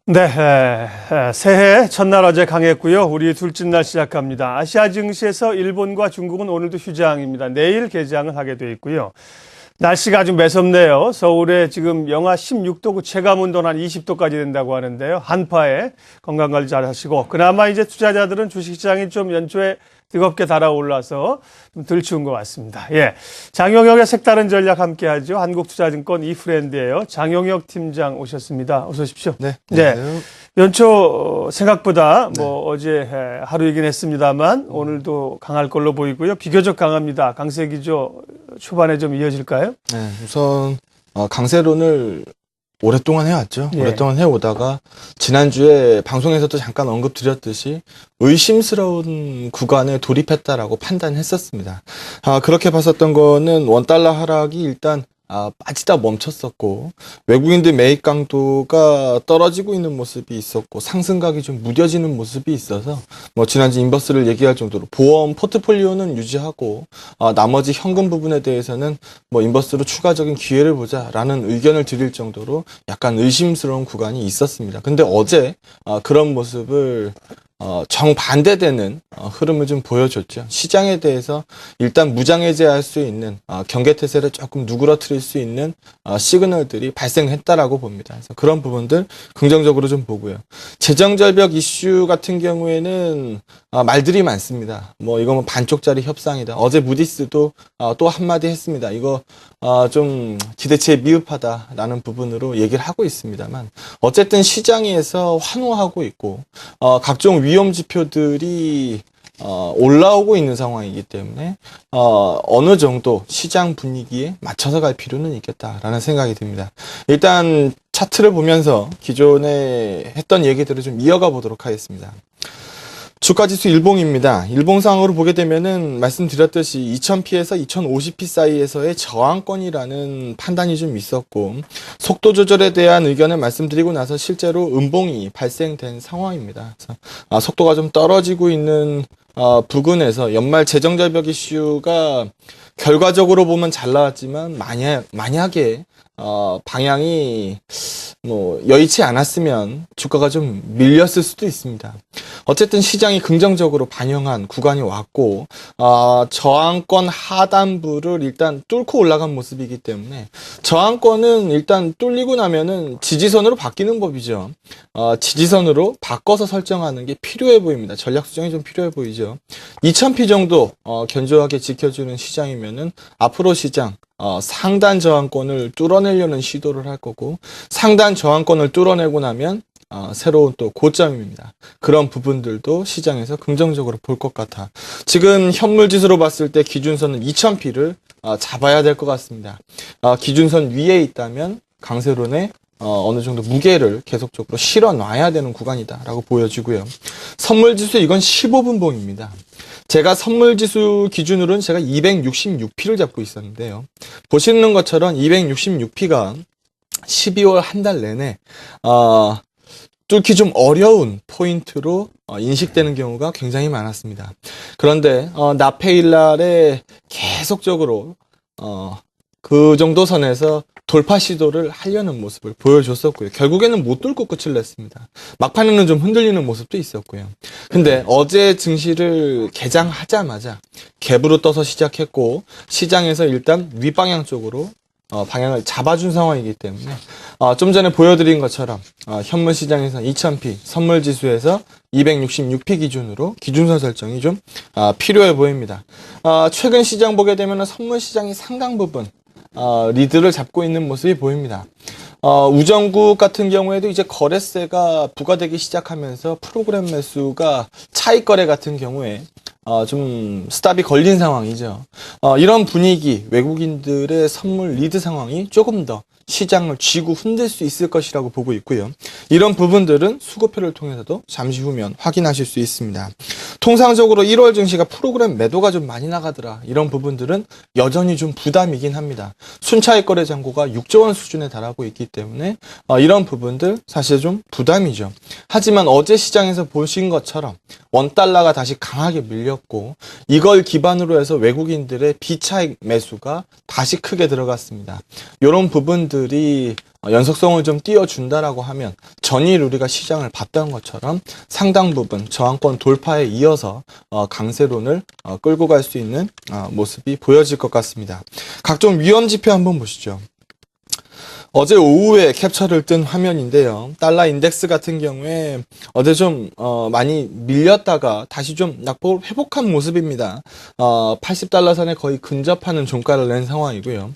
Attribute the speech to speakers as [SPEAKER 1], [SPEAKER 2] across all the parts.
[SPEAKER 1] 네, 새해 첫날 어제 강했고요. 우리 둘째 날 시작합니다. 아시아 증시에서 일본과 중국은 오늘도 휴장입니다. 내일 개장을 하게 돼 있고요. 날씨가 아주 매섭네요. 서울에 지금 영하 16도고 체감온도는 한 20도까지 된다고 하는데요. 한파에 건강관리 잘 하시고, 그나마 이제 투자자들은 주식시장이 좀 연초에 뜨겁게 달아올라서 좀 덜 추운 것 같습니다. 예. 장용혁의 색다른 전략 함께 하죠. 한국투자증권 이프렌드예요. 장용혁 팀장 오셨습니다. 어서 오십시오.
[SPEAKER 2] 네.
[SPEAKER 1] 네. 연초 생각보다
[SPEAKER 2] 네.
[SPEAKER 1] 어제 하루이긴 했습니다만 오늘도 강할 걸로 보이고요. 비교적 강합니다. 강세 기조 초반에 좀 이어질까요?
[SPEAKER 2] 네, 우선 강세론을 오랫동안 해왔죠.
[SPEAKER 1] 예.
[SPEAKER 2] 오랫동안 해오다가 지난주에 방송에서도 잠깐 언급드렸듯이 의심스러운 구간에 돌입했다라고 판단했었습니다. 그렇게 봤었던 거는 원달러 하락이 일단 빠지다 멈췄었고, 외국인들 매입 강도가 떨어지고 있는 모습이 있었고, 상승각이 좀 무뎌지는 모습이 있어서, 지난주 인버스를 얘기할 정도로 보험 포트폴리오는 유지하고, 나머지 현금 부분에 대해서는 인버스로 추가적인 기회를 보자라는 의견을 드릴 정도로 약간 의심스러운 구간이 있었습니다. 근데 어제, 그런 모습을 정반대되는 흐름을 좀 보여줬죠. 시장에 대해서 일단 무장해제할 수 있는 경계태세를 조금 누그러뜨릴 수 있는 시그널들이 발생했다라고 봅니다. 그래서 그런 부분들 긍정적으로 좀 보고요. 재정절벽 이슈 같은 경우에는 말들이 많습니다. 이거 반쪽짜리 협상이다. 어제 무디스도 또 한마디 했습니다. 이거 좀 기대치에 미흡하다라는 부분으로 얘기를 하고 있습니다만, 어쨌든 시장에서 환호하고 있고 각종 위험 지표들이 올라오고 있는 상황이기 때문에 어느 정도 시장 분위기에 맞춰서 갈 필요는 있겠다라는 생각이 듭니다. 일단 차트를 보면서 기존에 했던 얘기들을 좀 이어가 보도록 하겠습니다. 주가지수 일봉입니다. 일봉상으로 보게 되면은 말씀드렸듯이 2000P에서 2050P 사이에서의 저항권이라는 판단이 좀 있었고, 속도 조절에 대한 의견을 말씀드리고 나서 실제로 음봉이 발생된 상황입니다. 그래서 속도가 좀 떨어지고 있는 부근에서 연말 재정절벽 이슈가 결과적으로 보면 잘 나왔지만, 만약에 방향이 여의치 않았으면 주가가 좀 밀렸을 수도 있습니다. 어쨌든 시장이 긍정적으로 반영한 구간이 왔고, 저항권 하단부를 일단 뚫고 올라간 모습이기 때문에, 저항권은 일단 뚫리고 나면은 지지선으로 바뀌는 법이죠. 지지선으로 바꿔서 설정하는 게 필요해 보입니다. 전략 수정이 좀 필요해 보이죠. 2000P 정도 견조하게 지켜주는 시장이면은 앞으로 시장 상단 저항권을 뚫어내려는 시도를 할 거고, 상단 저항권을 뚫어내고 나면 새로운 또 고점입니다. 그런 부분들도 시장에서 긍정적으로 볼 것 같아. 지금 현물 지수로 봤을 때 기준선은 2000P를 잡아야 될 것 같습니다. 기준선 위에 있다면 강세론에 어느 정도 무게를 계속적으로 실어 놔야 되는 구간이다라고 보여지고요. 선물지수 이건 15분봉입니다. 제가 선물지수 기준으로는 제가 266P를 잡고 있었는데요. 보시는 것처럼 266P가 12월 한 달 내내 뚫기 좀 어려운 포인트로 인식되는 경우가 굉장히 많았습니다. 그런데 나페일날에 계속적으로 그 정도 선에서 돌파 시도를 하려는 모습을 보여줬었고요. 결국에는 못 뚫고 끝을 냈습니다. 막판에는 좀 흔들리는 모습도 있었고요. 근데 어제 증시를 개장하자마자 갭으로 떠서 시작했고, 시장에서 일단 윗방향 쪽으로 방향을 잡아준 상황이기 때문에 좀 전에 보여드린 것처럼 현물 시장에서 2000P, 선물 지수에서 266P 기준으로 기준선 설정이 좀 필요해 보입니다. 최근 시장 보게 되면 선물 시장이 상당 부분 리드를 잡고 있는 모습이 보입니다. 우정국 같은 경우에도 이제 거래세가 부과되기 시작하면서 프로그램 매수가 차익 거래 같은 경우에 좀 스탑이 걸린 상황이죠. 이런 분위기, 외국인들의 선물 리드 상황이 조금 더 시장을 쥐고 흔들 수 있을 것이라고 보고 있고요. 이런 부분들은 수급표를 통해서도 잠시 후면 확인하실 수 있습니다. 통상적으로 1월 증시가 프로그램 매도가 좀 많이 나가더라. 이런 부분들은 여전히 좀 부담이긴 합니다. 순차익 거래 잔고가 6조 원 수준에 달하고 있기 때문에 이런 부분들 사실 좀 부담이죠. 하지만 어제 시장에서 보신 것처럼 원달러가 다시 강하게 밀렸고, 이걸 기반으로 해서 외국인들의 비차익 매수가 다시 크게 들어갔습니다. 이런 부분들이 연속성을 좀 띄워준다라고 하면 전일 우리가 시장을 봤던 것처럼 상당 부분 저항권 돌파에 이어서 강세론을 끌고 갈 수 있는 모습이 보여질 것 같습니다. 각종 위험 지표 한번 보시죠. 어제 오후에 캡처를 뜬 화면인데요. 달러 인덱스 같은 경우에 어제 좀 많이 밀렸다가 다시 좀 낙폭을 회복한 모습입니다. 80달러 선에 거의 근접하는 종가를 낸 상황이고요.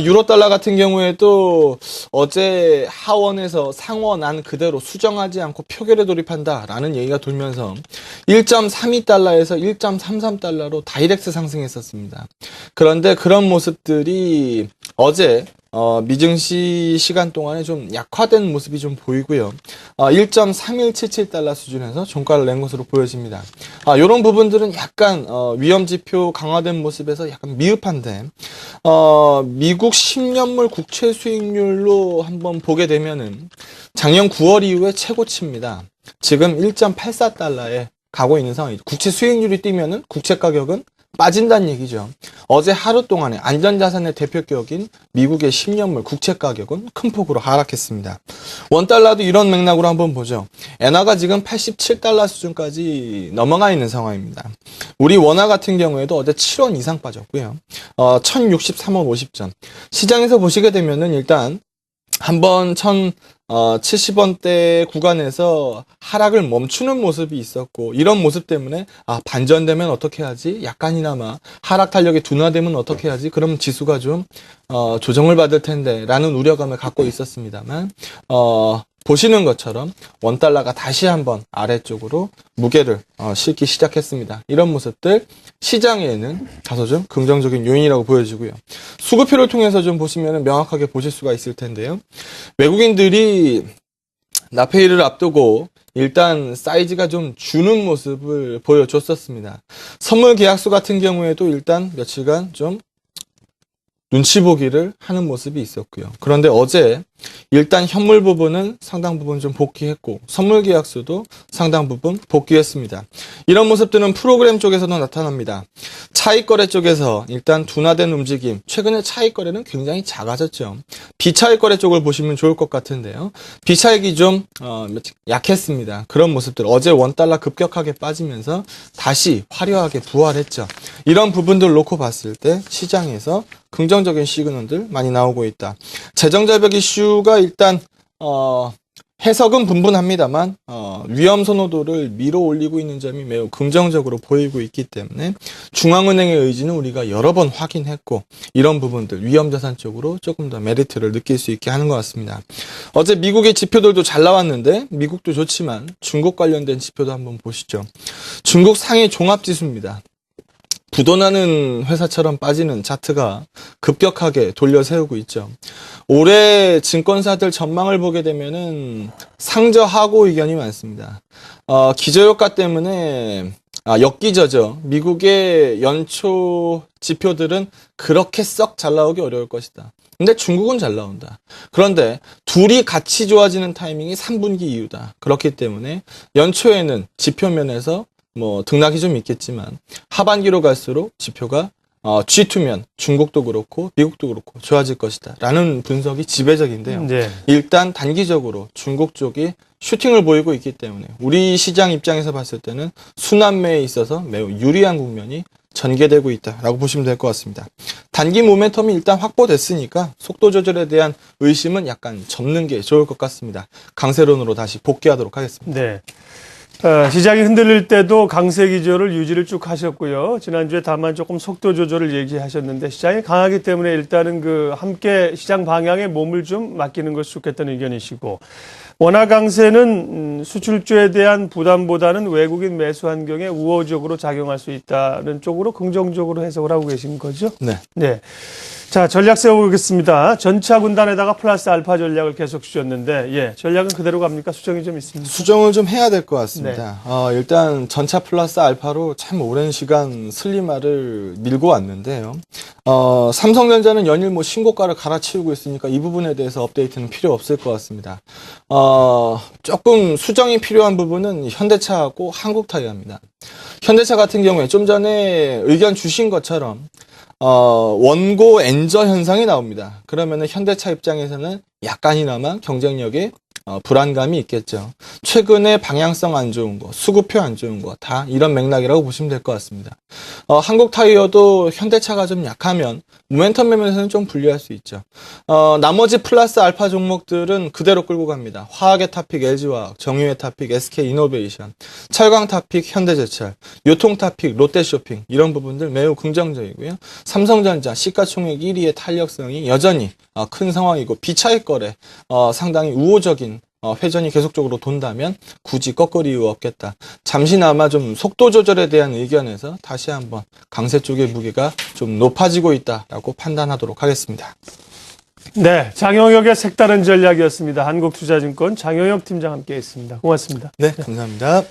[SPEAKER 2] 유로 달러 같은 경우에도 어제 하원에서 상원안 그대로 수정하지 않고 표결에 돌입한다라는 얘기가 돌면서 1.32달러에서 1.33달러로 다이렉트 상승했었습니다. 그런데 그런 모습들이 어제 미증시 시간 동안에 좀 약화된 모습이 좀 보이고요. 1.3177달러 수준에서 종가를 낸 것으로 보여집니다. 이런 부분들은 약간 위험지표 강화된 모습에서 약간 미흡한데 미국 10년물 국채 수익률로 한번 보게 되면은 작년 9월 이후에 최고치입니다. 지금 1.84달러에 가고 있는 상황이죠. 국채 수익률이 뛰면은 국채 가격은 빠진다는 얘기죠. 어제 하루 동안에 안전자산의 대표격인 미국의 10년물 국채 가격은 큰 폭으로 하락했습니다. 원달러도 이런 맥락으로 한번 보죠. 엔화가 지금 87달러 수준까지 넘어가 있는 상황입니다. 우리 원화 같은 경우에도 어제 7원 이상 빠졌고요. 1063원 50전. 시장에서 보시게 되면은 일단 한번 1070원대 구간에서 하락을 멈추는 모습이 있었고, 이런 모습 때문에 반전되면 어떻게 하지? 약간이나마 하락 탄력이 둔화되면 어떻게 하지? 그럼 지수가 좀 조정을 받을 텐데 라는 우려감을 갖고 있었습니다만 보시는 것처럼 원달러가 다시 한번 아래쪽으로 무게를 실기 시작했습니다. 이런 모습들 시장에는 다소 좀 긍정적인 요인이라고 보여지고요. 수급표를 통해서 좀 보시면 명확하게 보실 수가 있을 텐데요. 외국인들이 나페이를 앞두고 일단 사이즈가 좀 주는 모습을 보여줬었습니다. 선물 계약수 같은 경우에도 일단 며칠간 좀 눈치 보기를 하는 모습이 있었고요. 그런데 어제 일단 현물 부분은 상당 부분 좀 복귀했고 선물 계약수도 상당 부분 복귀했습니다. 이런 모습들은 프로그램 쪽에서도 나타납니다. 차익 거래 쪽에서 일단 둔화된 움직임, 최근에 차익 거래는 굉장히 작아졌죠. 비차익 거래 쪽을 보시면 좋을 것 같은데요. 비차익이 좀 약했습니다. 그런 모습들, 어제 원달러 급격하게 빠지면서 다시 화려하게 부활했죠. 이런 부분들 놓고 봤을 때 시장에서 긍정적인 시그널들 많이 나오고 있다. 재정절벽 이슈가 일단 해석은 분분합니다만 위험 선호도를 밀어 올리고 있는 점이 매우 긍정적으로 보이고 있기 때문에 중앙은행의 의지는 우리가 여러 번 확인했고, 이런 부분들 위험자산 쪽으로 조금 더 메리트를 느낄 수 있게 하는 것 같습니다. 어제 미국의 지표들도 잘 나왔는데 미국도 좋지만 중국 관련된 지표도 한번 보시죠. 중국 상해 종합지수입니다. 부도나는 회사처럼 빠지는 차트가 급격하게 돌려 세우고 있죠. 올해 증권사들 전망을 보게 되면은 상저하고 의견이 많습니다. 기저효과 때문에 역기저죠. 미국의 연초 지표들은 그렇게 썩 잘 나오기 어려울 것이다. 근데 중국은 잘 나온다. 그런데 둘이 같이 좋아지는 타이밍이 3분기 이후다. 그렇기 때문에 연초에는 지표면에서 등락이 좀 있겠지만 하반기로 갈수록 지표가 G2면 중국도 그렇고 미국도 그렇고 좋아질 것이다 라는 분석이 지배적인데요.
[SPEAKER 1] 네.
[SPEAKER 2] 일단 단기적으로 중국 쪽이 슈팅을 보이고 있기 때문에 우리 시장 입장에서 봤을 때는 순환매에 있어서 매우 유리한 국면이 전개되고 있다라고 보시면 될 것 같습니다. 단기 모멘텀이 일단 확보됐으니까 속도 조절에 대한 의심은 약간 접는 게 좋을 것 같습니다. 강세론으로 다시 복귀하도록 하겠습니다.
[SPEAKER 1] 네. 시장이 흔들릴 때도 강세 기조를 유지를 쭉 하셨고요. 지난주에 다만 조금 속도 조절을 얘기하셨는데 시장이 강하기 때문에 일단은 함께 시장 방향에 몸을 좀 맡기는 것이 좋겠다는 의견이시고, 원화 강세는 수출주에 대한 부담보다는 외국인 매수 환경에 우호적으로 작용할 수 있다는 쪽으로 긍정적으로 해석을 하고 계신 거죠?
[SPEAKER 2] 네.
[SPEAKER 1] 네. 자, 전략 세워보겠습니다. 전차 군단에다가 플러스 알파 전략을 계속 주셨는데, 전략은 그대로 갑니까? 수정이 좀 있습니까?
[SPEAKER 2] 수정을 좀 해야 될 것 같습니다. 일단 전차 플러스 알파로 참 오랜 시간 슬리마를 밀고 왔는데요. 삼성전자는 연일 신고가를 갈아치우고 있으니까 이 부분에 대해서 업데이트는 필요 없을 것 같습니다. 조금 수정이 필요한 부분은 현대차하고 한국타이어입니다. 현대차 같은 경우에 좀 전에 의견 주신 것처럼 원고 엔저 현상이 나옵니다. 그러면은 현대차 입장에서는 약간이나마 경쟁력에 불안감이 있겠죠. 최근에 방향성 안 좋은 거, 수급표 안 좋은 거, 다 이런 맥락이라고 보시면 될 것 같습니다. 한국 타이어도 현대차가 좀 약하면 모멘텀 면에서는 좀 불리할 수 있죠. 나머지 플러스 알파 종목들은 그대로 끌고 갑니다. 화학의 타픽 LG화학, 정유의 타픽 SK이노베이션, 철강 타픽 현대제철, 요통 타픽 롯데쇼핑 이런 부분들 매우 긍정적이고요. 삼성전자 시가총액 1위의 탄력성이 여전히 큰 상황이고 비차익 거래 상당히 우호적인 회전이 계속적으로 돈다면 굳이 꺾을 이유 없겠다. 잠시나마 좀 속도 조절에 대한 의견에서 다시 한번 강세 쪽의 무게가 좀 높아지고 있다라고 판단하도록 하겠습니다.
[SPEAKER 1] 네, 장영혁의 색다른 전략이었습니다. 한국투자증권 장영혁 팀장 함께했습니다. 고맙습니다.
[SPEAKER 2] 네, 감사합니다.